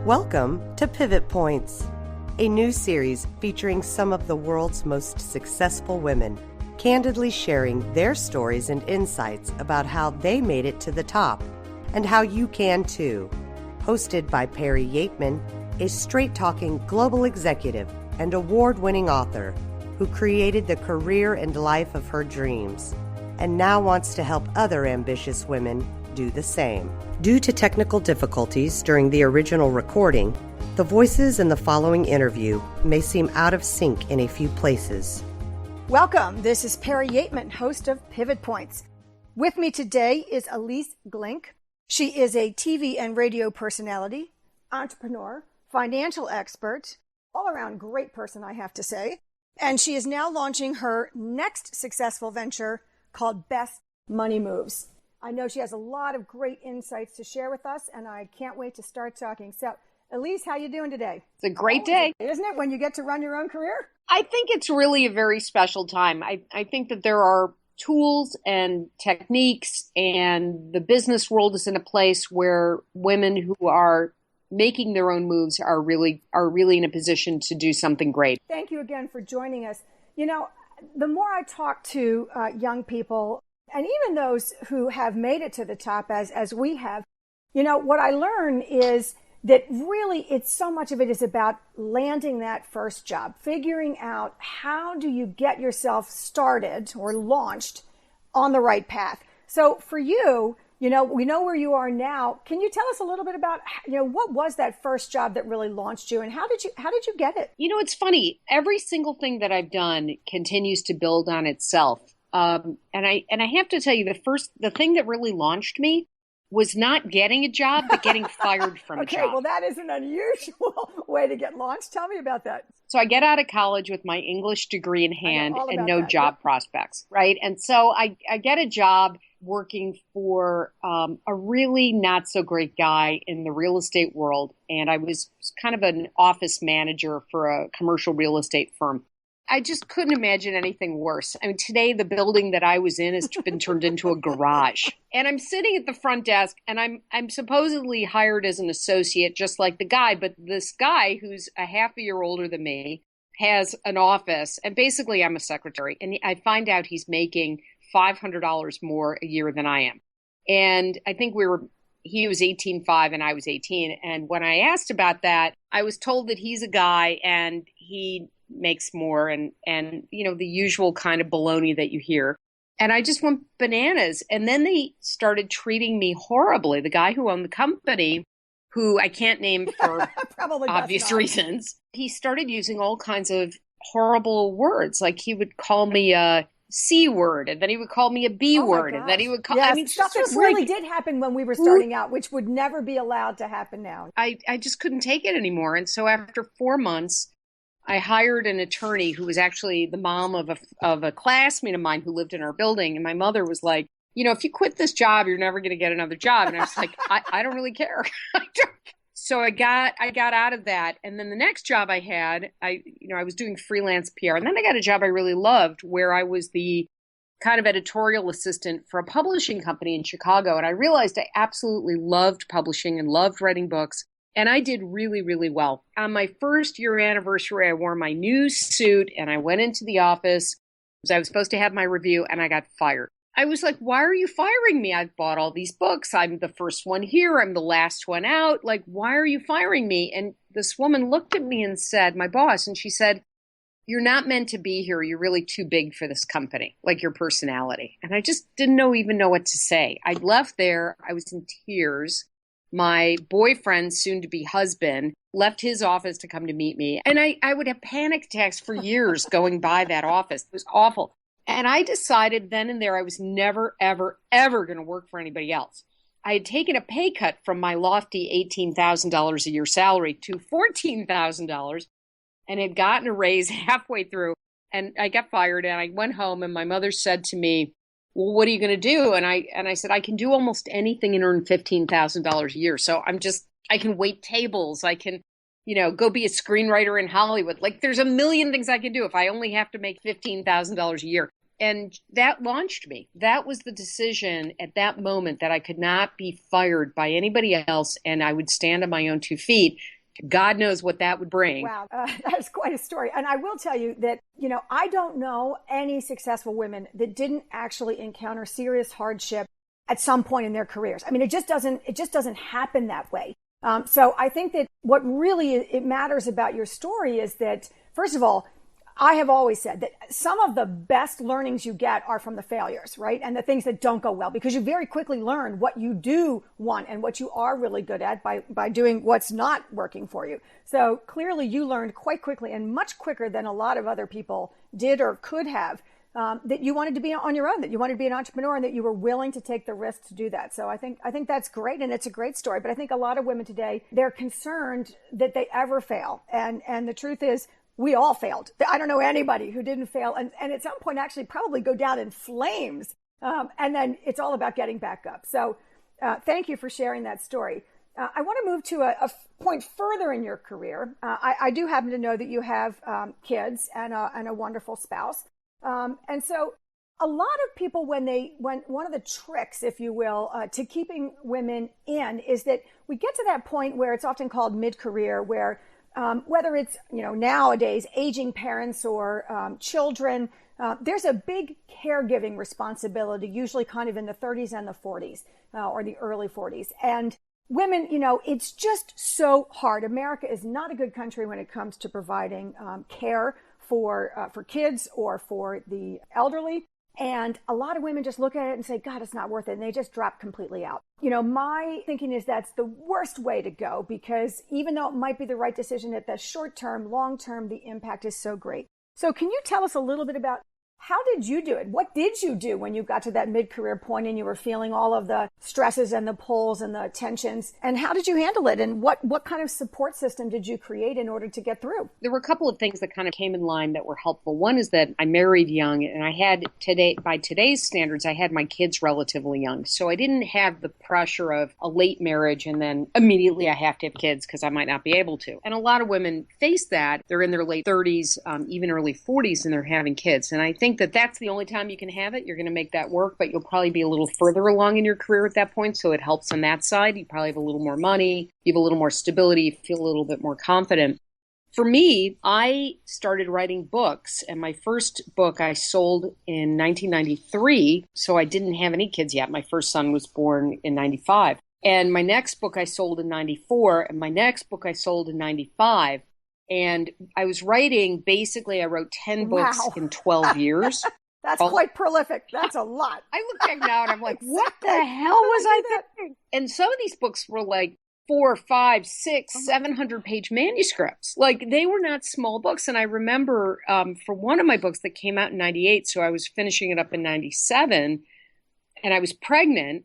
Welcome to Pivot Points, a new series featuring some of the world's most successful women, candidly sharing their stories and insights about how they made it to the top and how you can too. Hosted by Perry Yeatman, a straight-talking global executive and award-winning author who created the career and life of her dreams and now wants to help other ambitious women do the same. Due to technical difficulties during the original recording, the voices in the following interview may seem out of sync in a few places. Welcome. This is Perry Yeatman, host of Pivot Points. With me today is Ilyce Glink. She is a TV and radio personality, entrepreneur, financial expert, all-around great person, I have to say. And she is now launching her next successful venture called Best Money Moves. I know she has a lot of great insights to share with us, and I can't wait to start talking. So, Ilyce, how you doing today? It's a great day. Isn't it, when you get to run your own career? I think it's really a very special time. I think that there are tools and techniques, and the business world is in a place where women who are making their own moves are really in a position to do something great. Thank you again for joining us. You know, the more I talk to young people, and even those who have made it to the top as we have, you know, what I learn is that really it's so much of it is about landing that first job, figuring out how do you get yourself started or launched on the right path. So for you, you know, we know where you are now. Can you tell us a little bit about, you know, what was that first job that really launched you, and how did you get it? You know, it's funny. Every single thing that I've done continues to build on itself. And I have to tell you, the thing that really launched me was not getting a job, but getting fired from a job. Okay, well, that is an unusual way to get launched. Tell me about that. So I get out of college with my English degree in hand and no job prospects, right? And so I get a job working for a really not so great guy in the real estate world. And I was kind of an office manager for a commercial real estate firm. I just couldn't imagine anything worse. I mean, today the building that I was in has been turned into a garage. And I'm sitting at the front desk, and I'm supposedly hired as an associate, just like the guy. But this guy, who's a half a year older than me, has an office. And basically, I'm a secretary. And I find out he's making $500 more a year than I am. And I think he was 18.5 and I was 18. And when I asked about that, I was told that he's a guy and he makes more and you know, the usual kind of baloney that you hear. And I just went bananas. And then they started treating me horribly. The guy who owned the company, who I can't name for obvious reasons, he started using all kinds of horrible words. Like he would call me a C word, and then he would call me a B word, and then he would call, yes, I mean, stuff that really did happen when we were starting out, which would never be allowed to happen now. I just couldn't take it anymore. And so after 4 months, I hired an attorney who was actually the mom of a classmate of mine who lived in our building. And my mother was like, you know, if you quit this job, you're never going to get another job. And I was like, I don't really care. So I got out of that. And then the next job I had, I was doing freelance PR. And then I got a job I really loved where I was the kind of editorial assistant for a publishing company in Chicago. And I realized I absolutely loved publishing and loved writing books. And I did really, really well. On my first year anniversary, I wore my new suit and I went into the office because I was supposed to have my review, and I got fired. I was like, why are you firing me? I've bought all these books. I'm the first one here. I'm the last one out. Like, why are you firing me? And this woman looked at me and said, my boss, and she said, you're not meant to be here. You're really too big for this company, like your personality. And I just didn't even know what to say. I left there. I was in tears. My boyfriend, soon-to-be husband, left his office to come to meet me. And I would have panic attacks for years going by that office. It was awful. And I decided then and there I was never, ever, ever going to work for anybody else. I had taken a pay cut from my lofty $18,000 a year salary to $14,000 and had gotten a raise halfway through. And I got fired, and I went home, and my mother said to me, well, what are you going to do? And I said, I can do almost anything and earn $15,000 a year. So I can wait tables. I can, go be a screenwriter in Hollywood. Like, there's a million things I can do if I only have to make $15,000 a year. And that launched me. That was the decision at that moment that I could not be fired by anybody else and I would stand on my own 2 feet. God knows what that would bring. Wow, that's quite a story. And I will tell you that, I don't know any successful women that didn't actually encounter serious hardship at some point in their careers. I mean, it just doesn't happen that way. So I think that what really it matters about your story is that, first of all, I have always said that some of the best learnings you get are from the failures, right? And the things that don't go well, because you very quickly learn what you do want and what you are really good at by doing what's not working for you. So clearly you learned quite quickly and much quicker than a lot of other people did or could have, that you wanted to be on your own, that you wanted to be an entrepreneur and that you were willing to take the risk to do that. So I think that's great. And it's a great story. But I think a lot of women today, they're concerned that they ever fail. And the truth is, we all failed. I don't know anybody who didn't fail. And at some point actually probably go down in flames. And then it's all about getting back up. So thank you for sharing that story. I want to move to a point further in your career. I do happen to know that you have kids and a wonderful spouse. And so a lot of people, when one of the tricks, if you will, to keeping women in is that we get to that point where it's often called mid-career, where whether it's, nowadays aging parents or children, there's a big caregiving responsibility, usually kind of in the 30s and the 40s or the early 40s. And women, it's just so hard. America is not a good country when it comes to providing care for kids or for the elderly. And a lot of women just look at it and say, God, it's not worth it. And they just drop completely out. My thinking is that's the worst way to go, because even though it might be the right decision at the short term, long term, the impact is so great. So can you tell us a little bit about how did you do it? What did you do when you got to that mid-career point and you were feeling all of the stresses and the pulls and the tensions? And how did you handle it? And what kind of support system did you create in order to get through? There were a couple of things that kind of came in line that were helpful. One is that I married young, and I had by today's standards, I had my kids relatively young. So I didn't have the pressure of a late marriage and then immediately I have to have kids because I might not be able to. And a lot of women face that. They're in their late 30s, even early 40s, and they're having kids. And I think that that's the only time you can have it. You're going to make that work, but you'll probably be a little further along in your career at that point. So it helps on that side. You probably have a little more money. You have a little more stability. You feel a little bit more confident. For me, I started writing books, and my first book I sold in 1993. So I didn't have any kids yet. My first son was born in 95. And my next book I sold in 94, and my next book I sold in 95. And I was writing, basically, I wrote 10 books in 12 years. That's quite prolific. That's a lot. I look back now and I'm like, what the hell was I thinking? And some of these books were like 4, 5, 6, 700-page manuscripts. Like, they were not small books. And I remember for one of my books that came out in 98, so I was finishing it up in 97, and I was pregnant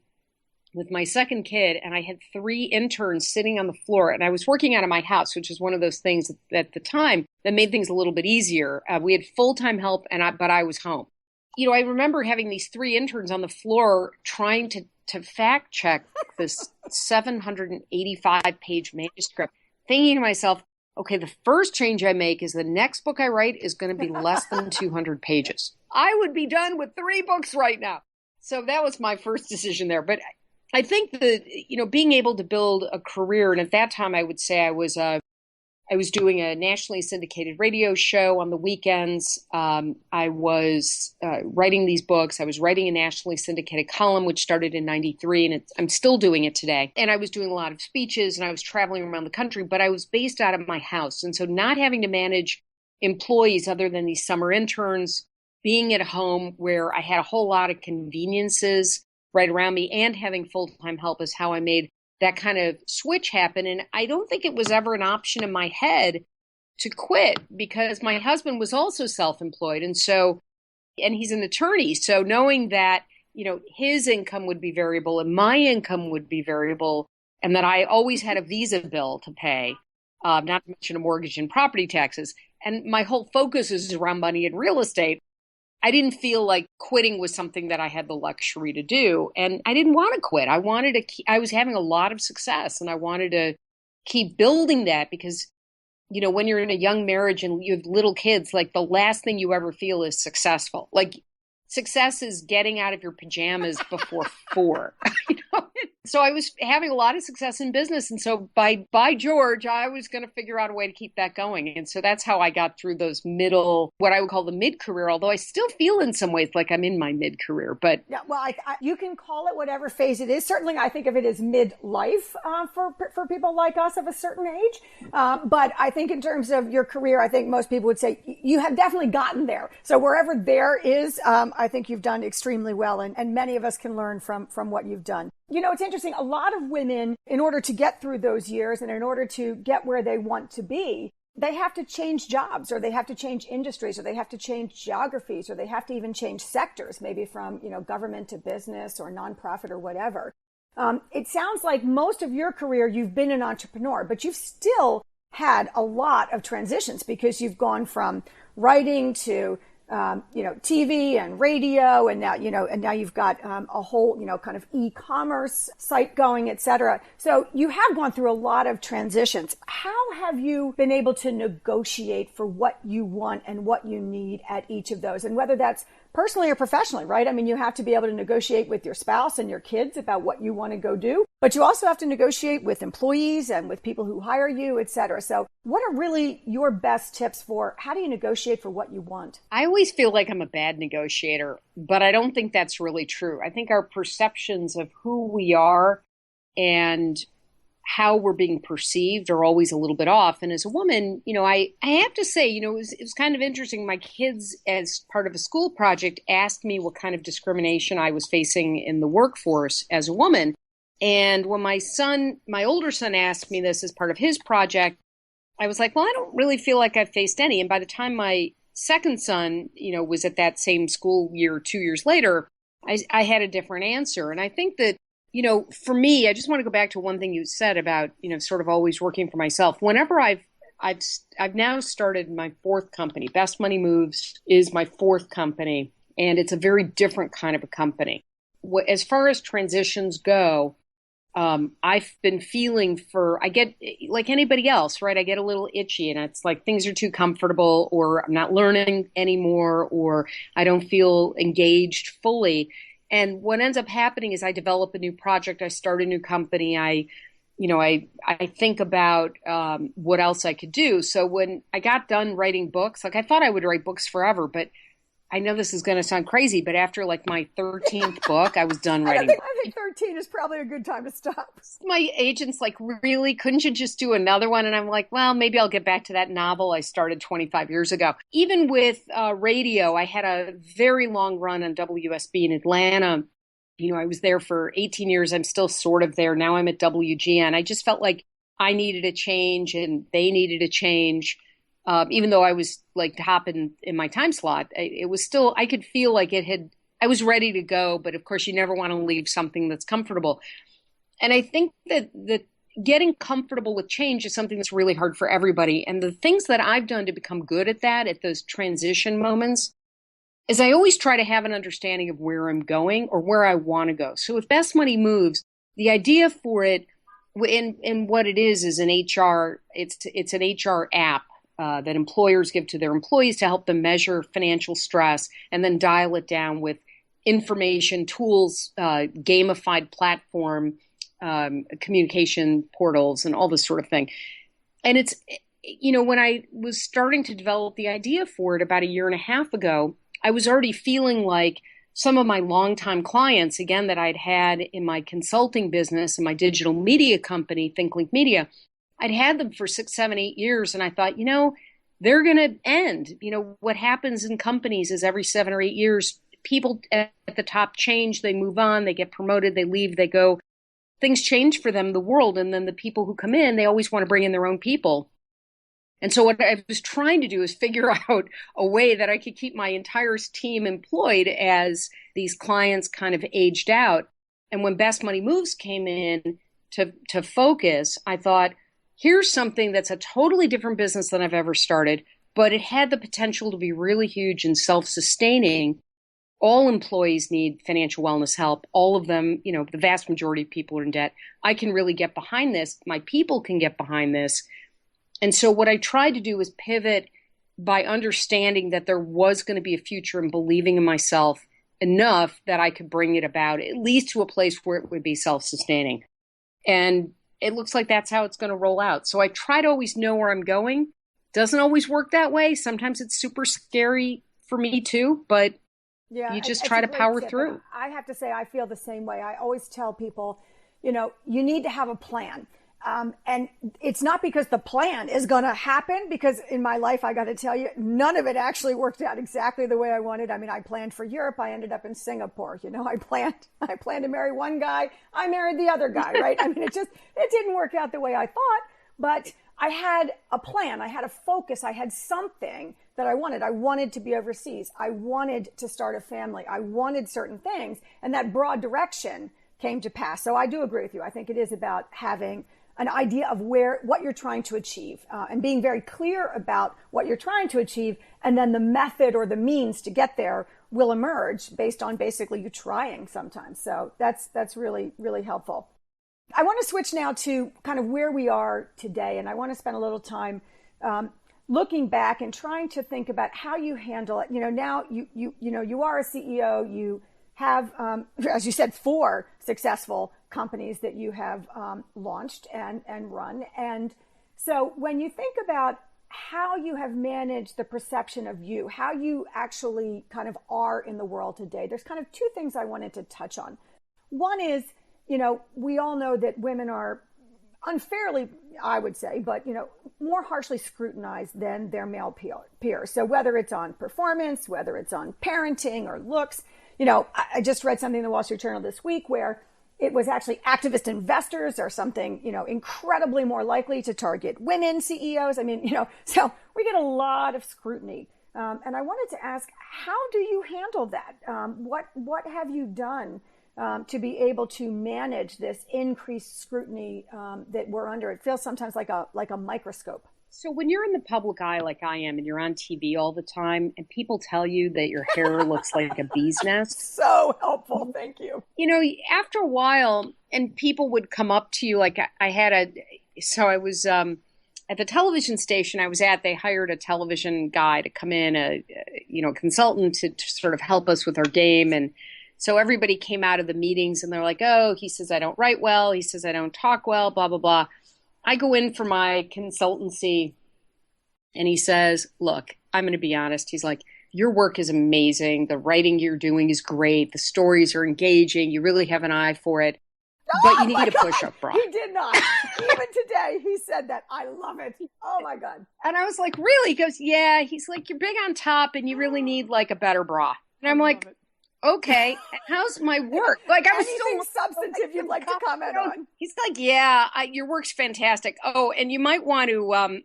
with my second kid, and I had 3 interns sitting on the floor, and I was working out of my house, which is one of those things at the time that made things a little bit easier. We had full-time help, but I was home. I remember having these 3 interns on the floor trying to fact check this 785-page manuscript, thinking to myself, okay, the first change I make is the next book I write is going to be less than 200 pages. I would be done with 3 books right now. So that was my first decision there. But I think that, being able to build a career, and at that time I would say I was doing a nationally syndicated radio show on the weekends. I was writing these books. I was writing a nationally syndicated column, which started in 93, and I'm still doing it today. And I was doing a lot of speeches, and I was traveling around the country, but I was based out of my house. And so not having to manage employees other than these summer interns, being at home where I had a whole lot of conveniences right around me, and having full-time help is how I made that kind of switch happen. And I don't think it was ever an option in my head to quit, because my husband was also self-employed. And he's an attorney. So knowing that, his income would be variable and my income would be variable, and that I always had a visa bill to pay, not to mention a mortgage and property taxes. And my whole focus is around money and real estate. I didn't feel like quitting was something that I had the luxury to do. And I didn't want to quit. I was having a lot of success, and I wanted to keep building that, because, when you're in a young marriage and you have little kids, like, the last thing you ever feel is successful. Like, success is getting out of your pajamas before 4. You know? So I was having a lot of success in business. And so by George, I was going to figure out a way to keep that going. And so that's how I got through those what I would call the mid-career, although I still feel in some ways like I'm in my mid-career. But yeah, well, you can call it whatever phase it is. Certainly, I think of it as midlife for people like us of a certain age. But I think in terms of your career, I think most people would say you have definitely gotten there. So wherever there is, I think you've done extremely well. And many of us can learn from what you've done. You know, it's interesting. A lot of women, in order to get through those years and in order to get where they want to be, they have to change jobs, or they have to change industries, or they have to change geographies, or they have to even change sectors, maybe from, government to business or nonprofit or whatever. It sounds like most of your career, you've been an entrepreneur, but you've still had a lot of transitions because you've gone from writing to TV and radio, and now you've got a whole, kind of e-commerce site going, et cetera. So you have gone through a lot of transitions. How have you been able to negotiate for what you want and what you need at each of those? And whether that's personally or professionally, right? I mean, you have to be able to negotiate with your spouse and your kids about what you want to go do, but you also have to negotiate with employees and with people who hire you, et cetera. So what are really your best tips for how do you negotiate for what you want? I always feel like I'm a bad negotiator, but I don't think that's really true. I think our perceptions of who we are and how we're being perceived are always a little bit off. And as a woman, I have to say, it was kind of interesting. My kids, as part of a school project, asked me what kind of discrimination I was facing in the workforce as a woman. And when my older son asked me this as part of his project, I was like, well, I don't really feel like I've faced any. And by the time my second son, was at that same school year, 2 years later, I had a different answer. And I think that, for me, I just want to go back to one thing you said about, sort of always working for myself. Whenever I've now started my fourth company. Best Money Moves is my fourth company, and it's a very different kind of a company. As far as transitions go, I've been feeling I get like anybody else, right? I get a little itchy, and it's like things are too comfortable, or I'm not learning anymore, or I don't feel engaged fully. And what ends up happening is I develop a new project. I start a new company. I think about what else I could do. So when I got done writing books, like I thought I would write books forever, but I know this is going to sound crazy, but after like my 13th book, I was done writing. I think 13 is probably a good time to stop. My agent's like, really? Couldn't you just do another one? And I'm like, well, maybe I'll get back to that novel I started 25 years ago. Even with radio, I had a very long run on WSB in Atlanta. I was there for 18 years. I'm still sort of there. Now I'm at WGN. I just felt like I needed a change and they needed a change. Even though I was like top in my time slot, it was still, I could feel like I was ready to go. But of course, you never want to leave something that's comfortable. And I think that getting comfortable with change is something that's really hard for everybody. And the things that I've done to become good at that, at those transition moments, is I always try to have an understanding of where I'm going or where I want to go. So with Best Money Moves, the idea for it, and what it is an HR, it's an HR app. That employers give to their employees to help them measure financial stress and then dial it down with information, tools, gamified platform, communication portals, and all this sort of thing. And it's, when I was starting to develop the idea for it about a year and a half ago, I was already feeling like some of my longtime clients, again, that I'd had in my consulting business and my digital media company, ThinkLink Media, I'd had them for 6, 7, 8 years. And I thought, they're going to end. What happens in companies is every 7 or 8 years, people at the top change, they move on, they get promoted, they leave, they go. Things change for them, the world. And then the people who come in, they always want to bring in their own people. And so what I was trying to do is figure out a way that I could keep my entire team employed as these clients kind of aged out. And when Best Money Moves came in to focus, I thought, here's something that's a totally different business than I've ever started, but it had the potential to be really huge and self-sustaining. All employees need financial wellness help. All of them, the vast majority of people are in debt. I can really get behind this. My people can get behind this. And so what I tried to do was pivot by understanding that there was going to be a future and believing in myself enough that I could bring it about, at least to a place where it would be self-sustaining. And it looks like that's how it's going to roll out. So I try to always know where I'm going. Doesn't always work that way. Sometimes it's super scary for me too, but you just try to power through. I have to say, I feel the same way. I always tell people, you need to have a plan. And it's not because the plan is going to happen, because in my life, I got to tell you, none of it actually worked out exactly the way I wanted. I mean, I planned for Europe. I ended up in Singapore. I planned to marry one guy. I married the other guy, right? I mean, it didn't work out the way I thought, but I had a plan. I had a focus. I had something that I wanted. I wanted to be overseas. I wanted to start a family. I wanted certain things, and that broad direction came to pass. So I do agree with you. I think it is about having an idea of what you're trying to achieve, and being very clear about what you're trying to achieve. And then the method or the means to get there will emerge based on basically you trying sometimes. So that's really, really helpful. I want to switch now to kind of where we are today. And I want to spend a little time looking back and trying to think about how you handle it. Now you are a CEO, you have, as you said, 4 successful companies that you have launched and run. And so when you think about how you have managed the perception of you, how you actually kind of are in the world today, there's kind of 2 things I wanted to touch on. One is, we all know that women are unfairly, I would say, but, more harshly scrutinized than their male peers. So whether it's on performance, whether it's on parenting or looks, I just read something in the Wall Street Journal this week where it was actually activist investors or something, incredibly more likely to target women CEOs. I mean, so we get a lot of scrutiny. And I wanted to ask, how do you handle that? What have you done to be able to manage this increased scrutiny that we're under? It feels sometimes like a microscope. So when you're in the public eye like I am, and you're on TV all the time, and people tell you that your hair looks like a bee's nest. So helpful. Thank you. After a while, and people would come up to you, like I was at the television station I was at, they hired a television guy to come in, a consultant to sort of help us with our game. And so everybody came out of the meetings and they're like, oh, he says I don't write well. He says I don't talk well, blah, blah, blah. I go in for my consultancy and he says, look, I'm going to be honest. He's like, your work is amazing. The writing you're doing is great. The stories are engaging. You really have an eye for it. But you need a push-up bra. He did not. Even today, he said that. I love it. Oh, my God. And I was like, really? He goes, yeah. He's like, you're big on top and you really need like a better bra. And I'm like, okay, how's my work? Like I was anything substantive you'd like to comment on? He's like, yeah, your work's fantastic. Oh, and you might want to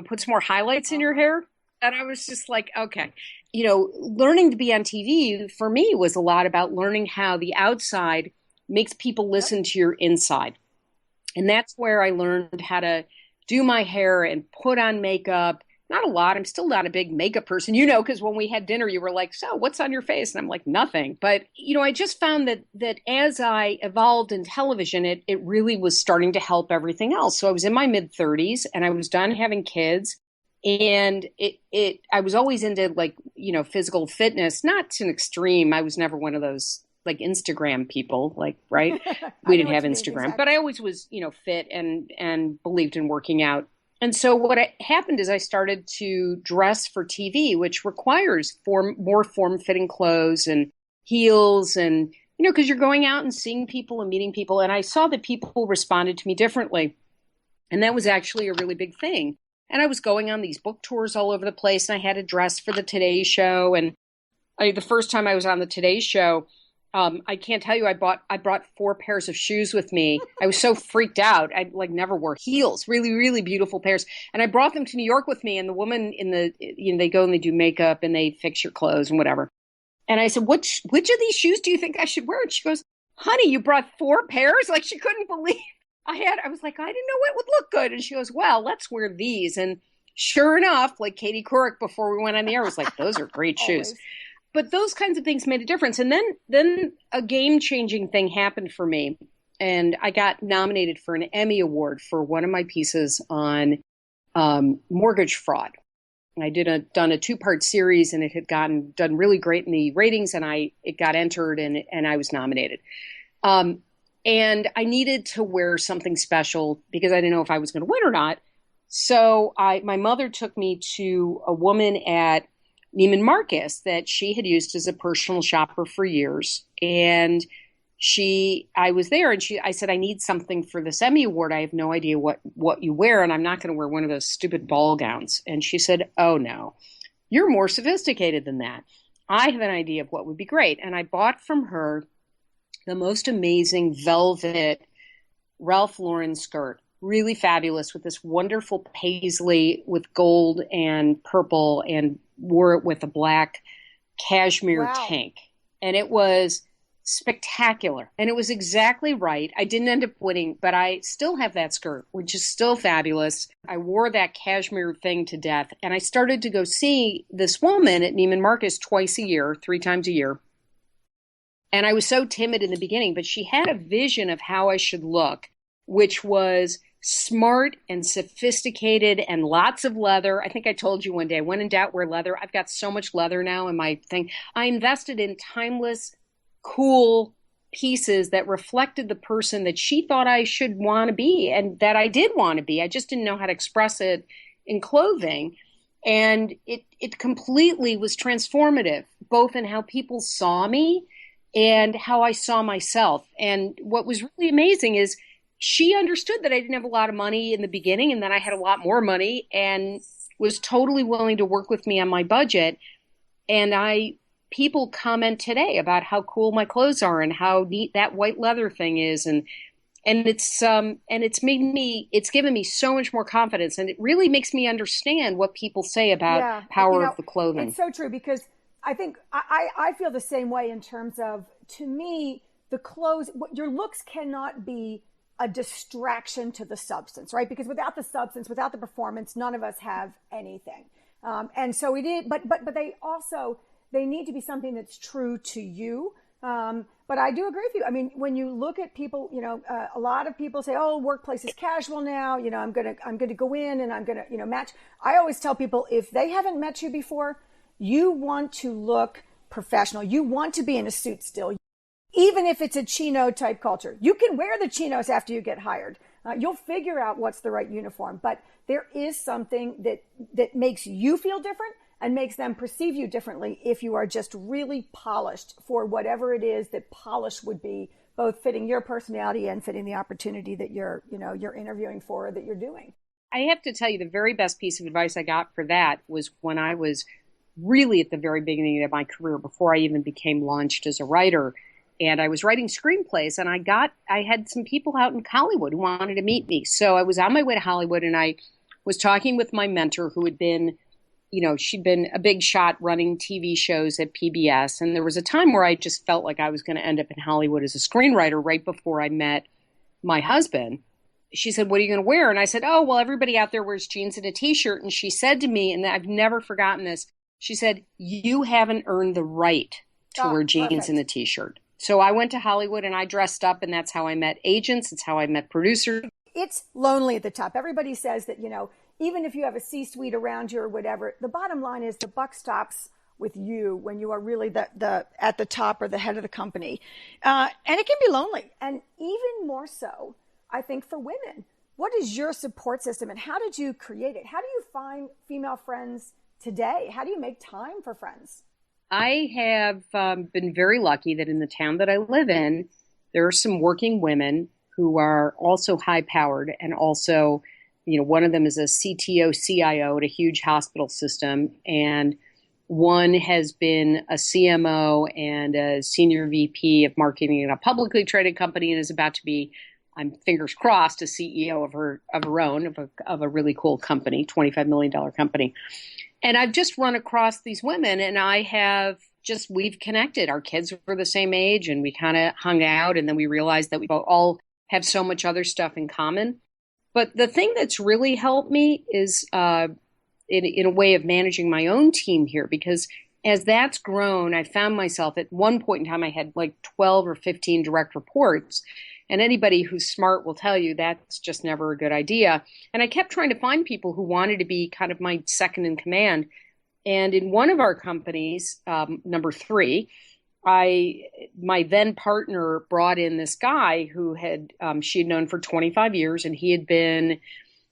put some more highlights in your hair. And I was just like, okay, learning to be on TV for me was a lot about learning how the outside makes people listen to your inside. And that's where I learned how to do my hair and put on makeup. Not a lot. I'm still not a big makeup person, because when we had dinner, you were like, so what's on your face? And I'm like, nothing. But, I just found that as I evolved in television, it really was starting to help everything else. So I was in my mid 30s and I was done having kids. And I was always into physical fitness, not to an extreme. I was never one of those like Instagram people, right? We didn't have Instagram, exactly. But I always was, fit and believed in working out. And so what happened is I started to dress for TV, which requires more form-fitting clothes and heels and, because you're going out and seeing people and meeting people. And I saw that people responded to me differently. And that was actually a really big thing. And I was going on these book tours all over the place and I had a dress for the Today Show. And the first time I was on the Today Show, I can't tell you, I brought 4 pairs of shoes with me. I was so freaked out. I never wore heels, really, really beautiful pairs. And I brought them to New York with me. And the woman they go and they do makeup and they fix your clothes and whatever. And I said, which of these shoes do you think I should wear? And she goes, honey, you brought 4 pairs? Like she couldn't believe I was like, I didn't know what would look good. And she goes, well, let's wear these. And sure enough, like Katie Couric before we went on the air was like, those are great shoes. But those kinds of things made a difference. And then a game-changing thing happened for me. And I got nominated for an Emmy Award for one of my pieces on mortgage fraud. I done a 2-part series, and it had done really great in the ratings, and it got entered, and I was nominated. And I needed to wear something special because I didn't know if I was going to win or not. So my mother took me to a woman at Neiman Marcus that she had used as a personal shopper for years. And I was there, and I said, I need something for this Emmy Award. I have no idea what you wear, and I'm not going to wear one of those stupid ball gowns. And she said, oh no, you're more sophisticated than that. I have an idea of what would be great. And I bought from her the most amazing velvet Ralph Lauren skirt, really fabulous, with this wonderful paisley with gold and purple, and wore it with a black cashmere tank. And it was spectacular. And it was exactly right. I didn't end up winning, but I still have that skirt, which is still fabulous. I wore that cashmere thing to death. And I started to go see this woman at Neiman Marcus twice a year, 3 times a year. And I was so timid in the beginning, but she had a vision of how I should look, which was smart and sophisticated and lots of leather. I think I told you one day, when in doubt, wear leather. I've got so much leather now in my thing. I invested in timeless, cool pieces that reflected the person that she thought I should want to be, and that I did want to be. I just didn't know how to express it in clothing. And it completely was transformative, both in how people saw me and how I saw myself. And what was really amazing is she understood that I didn't have a lot of money in the beginning, and then I had a lot more money, and was totally willing to work with me on my budget. And people comment today about how cool my clothes are and how neat that white leather thing is. And it's given me so much more confidence, and it really makes me understand what people say about power of the clothing. It's so true, because I think I feel the same way in terms of, to me, the clothes, your looks cannot be a distraction to the substance, right? Because without the substance, without the performance, none of us have anything. And so it is, but they need to be something that's true to you. But I do agree with you. I mean, when you look at people, a lot of people say, "Oh, workplace is casual now. I'm gonna go in and I'm gonna, match." I always tell people, if they haven't met you before, you want to look professional. You want to be in a suit still, even if it's a chino type culture. You can wear the chinos after you get hired. You'll figure out what's the right uniform. But there is something that makes you feel different and makes them perceive you differently if you are just really polished for whatever it is that polish would be, both fitting your personality and fitting the opportunity that you're interviewing for, or that you're doing. I have to tell you, the very best piece of advice I got for that was when I was really at the very beginning of my career, before I even became launched as a writer. And I was writing screenplays, and I had some people out in Hollywood who wanted to meet me. So I was on my way to Hollywood, and I was talking with my mentor, who had been, she'd been a big shot running TV shows at PBS. And there was a time where I just felt like I was going to end up in Hollywood as a screenwriter right before I met my husband. She said, "What are you going to wear?" And I said, "Oh, well, everybody out there wears jeans and a T-shirt." And she said to me, and I've never forgotten this, she said, "You haven't earned the right to wear jeans and a T-shirt." So I went to Hollywood and I dressed up, and that's how I met agents. It's how I met producers. It's lonely at the top. Everybody says that, even if you have a C-suite around you or whatever, the bottom line is the buck stops with you when you are really the at the top or the head of the company. And it can be lonely. And even more so, I think, for women. What is your support system, and how did you create it? How do you find female friends today? How do you make time for friends? I have been very lucky that in the town that I live in, there are some working women who are also high-powered, and also, one of them is a CTO, CIO at a huge hospital system, and one has been a CMO and a senior VP of marketing at a publicly traded company, and is about to be, I'm fingers crossed, a CEO of her own, of a really cool company, $25 million company. And I've just run across these women, and we've connected. Our kids were the same age, and we kind of hung out, and then we realized that we all have so much other stuff in common. But the thing that's really helped me is in a way of managing my own team here, because as that's grown, I found myself at one point in time, I had like 12 or 15 direct reports. And anybody who's smart will tell you that's just never a good idea. And I kept trying to find people who wanted to be kind of my second in command. And in one of our companies, number 3, my then partner brought in this guy who she had known for 25 years, and he had been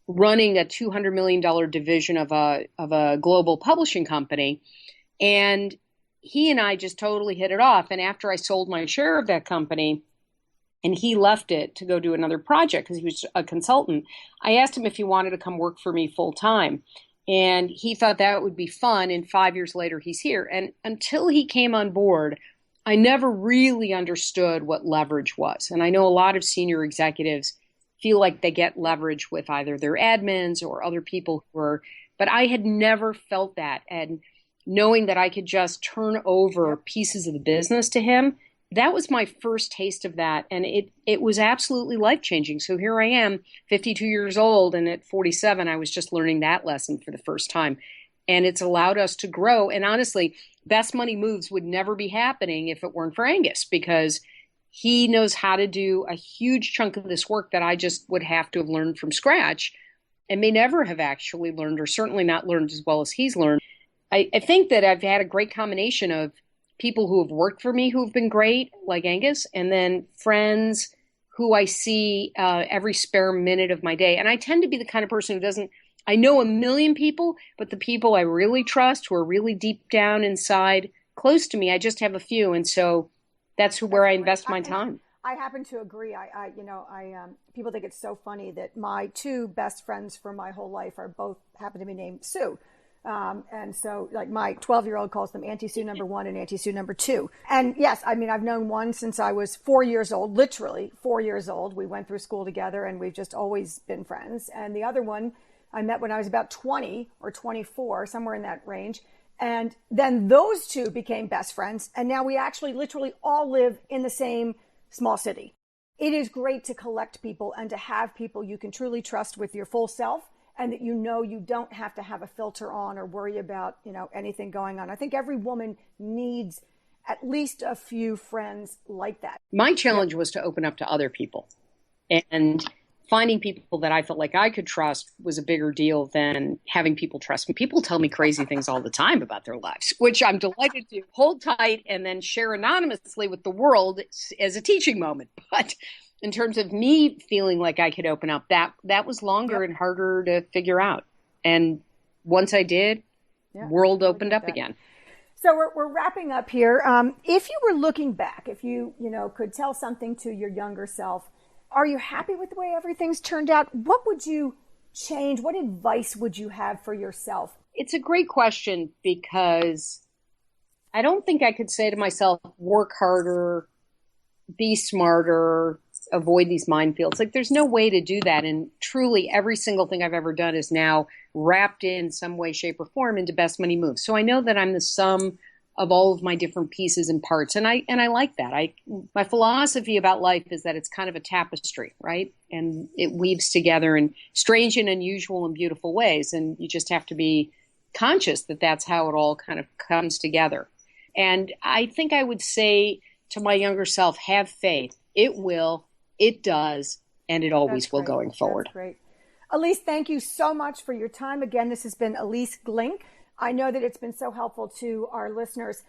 running a $200 million division of a global publishing company. And he and I just totally hit it off. And after I sold my share of that company and he left it to go do another project because he was a consultant, I asked him if he wanted to come work for me full time. And he thought that would be fun. And 5 years later, he's here. And until he came on board, I never really understood what leverage was. And I know a lot of senior executives feel like they get leverage with either their admins or other people but I had never felt that. And knowing that I could just turn over pieces of the business to him, that was my first taste of that. And it was absolutely life-changing. So here I am, 52 years old, and at 47, I was just learning that lesson for the first time. And it's allowed us to grow. And honestly, Best Money Moves would never be happening if it weren't for Angus, because he knows how to do a huge chunk of this work that I just would have to have learned from scratch and may never have actually learned, or certainly not learned as well as he's learned. I think that I've had a great combination of people who have worked for me who have been great, like Angus, and then friends who I see every spare minute of my day. And I tend to be the kind of person who I know a million people, but the people I really trust, who are really deep down inside, close to me, I just have a few. And so that's where I invest my time. I happen to agree. People think it's so funny that my 2 best friends for my whole life happen to be named Sue. And so like my 12-year-old calls them Auntie Sue number 1 and Auntie Sue number 2. And yes, I mean, I've known one since I was 4 years old, literally 4 years old. We went through school together and we've just always been friends. And the other one I met when I was about 20 or 24, somewhere in that range. And then those 2 became best friends. And now we actually literally all live in the same small city. It is great to collect people and to have people you can truly trust with your full self, and that you don't have to have a filter on or worry about, anything going on. I think every woman needs at least a few friends like that. My challenge was to open up to other people. And finding people that I felt like I could trust was a bigger deal than having people trust me. People tell me crazy things all the time about their lives, which I'm delighted to hold tight and then share anonymously with the world as a teaching moment. But in terms of me feeling like I could open up, that was longer and harder to figure out. And once I did, world opened up again. So we're wrapping up here. If you were looking back, if you could tell something to your younger self, are you happy with the way everything's turned out? What would you change? What advice would you have for yourself? It's a great question, because I don't think I could say to myself, work harder, be smarter, avoid these minefields. Like, there's no way to do that. And truly, every single thing I've ever done is now wrapped in some way, shape, or form into Best Money Moves. So I know that I'm the sum of all of my different pieces and parts. And I like that. My philosophy about life is that it's kind of a tapestry, right? And it weaves together in strange and unusual and beautiful ways. And you just have to be conscious that that's how it all kind of comes together. And I think I would say to my younger self, have faith. It will, it does, and it always will going forward. That's great. Ilyce, thank you so much for your time. Again, this has been Ilyce Glink. I know that it's been so helpful to our listeners.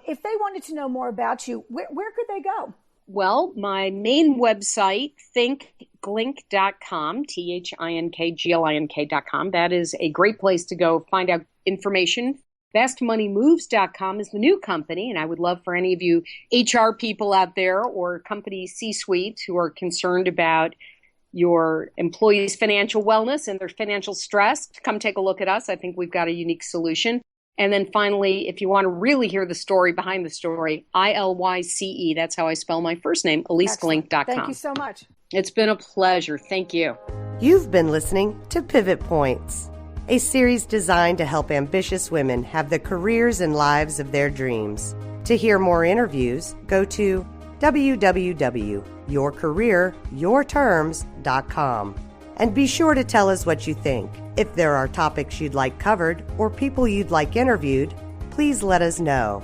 If they wanted to know more about you, where could they go? Well, my main website, thinkglink.com, thinkglink.com. That is a great place to go find out information. bestmoneymoves.com is the new company, and I would love for any of you HR people out there or company C-suite who are concerned about your employees' financial wellness and their financial stress to come take a look at us. I think we've got a unique solution. And then finally, if you want to really hear the story behind the story, ILYCE, that's how I spell my first name, IlyceGlink.com. Thank you so much. It's been a pleasure. Thank you. You've been listening to Pivot Points, a series designed to help ambitious women have the careers and lives of their dreams. To hear more interviews, go to www.yourcareeryourterms.com. And be sure to tell us what you think. If there are topics you'd like covered or people you'd like interviewed, please let us know.